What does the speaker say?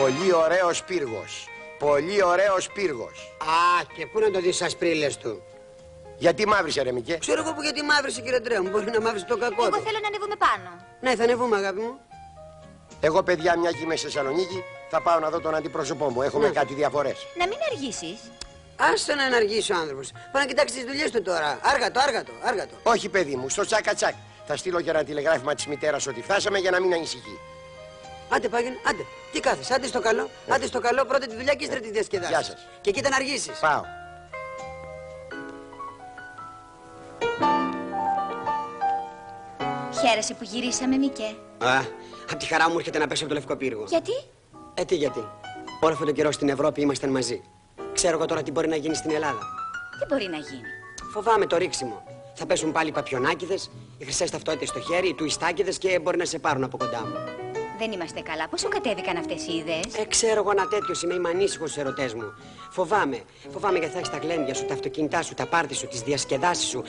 Πολύ ωραίος πύργος. Πολύ ωραίος πύργος. Α, και πού να το δεις ασπρίλες του. Γιατί μαύρισε, ρε Μικέ? Ξέρω εγώ που γιατί μαύρισε, κύριε Τρέα μου. Μπορεί να μαύρισε το κακό Εγώ του. θέλω να ανεβούμε πάνω. Ναι, θα ανεβούμε, αγάπη μου. Εγώ, παιδιά, μια και είμαι στη Θεσσαλονίκη, θα πάω να δω τον αντιπρόσωπό μου. Έχουμε Ναι. κάτι διαφορές. Να μην αργήσεις. Άσε να εναργήσει ο άνθρωπος. Πάει να κοιτάξει τις δουλειές του τώρα. Άργατο. Όχι, παιδί μου, στο τσάκα τσάκ. Θα στείλω και ένα τηλεγράφημα της μητέρας ότι φτάσαμε για να μην ανησυχεί. Άντε, Πάγεν, άντε. Τι κάθεσαι, άντε στο καλό. Άντε στο καλό, πρώτα τη δουλειά και ύστερα τη διασκεδάση. Γεια σας. Και κοίτα να αργήσεις. Πάω. Χαίρεσαι που γυρίσαμε, Μικέ. Α, απ' τη χαρά μου έρχεται να πέσω από το Λευκό Πύργο. Γιατί? Τι γιατί. Όλο αυτόν τον καιρό στην Ευρώπη ήμασταν μαζί. Ξέρω εγώ τώρα τι μπορεί να γίνει στην Ελλάδα. Τι μπορεί να γίνει? Φοβάμαι το ρίξιμο. Θα πέσουν πάλι οι παπιονάκηδες, οι χρυσές ταυτότητες στο χέρι, οι τουιστάκηδες και μπορεί να σε πάρουν από κοντά μου. Δεν είμαστε καλά. Πώς σου κατέβηκαν αυτές οι ιδέες? Ξέρω εγώ ένα τέτοιο είμαι, είμαι ανήσυχος στους ερωτές μου. Φοβάμαι γιατί θα έχεις τα γλέντια σου, τα αυτοκίνητά σου, τα πάρτι σου, τις διασκεδάσεις σου.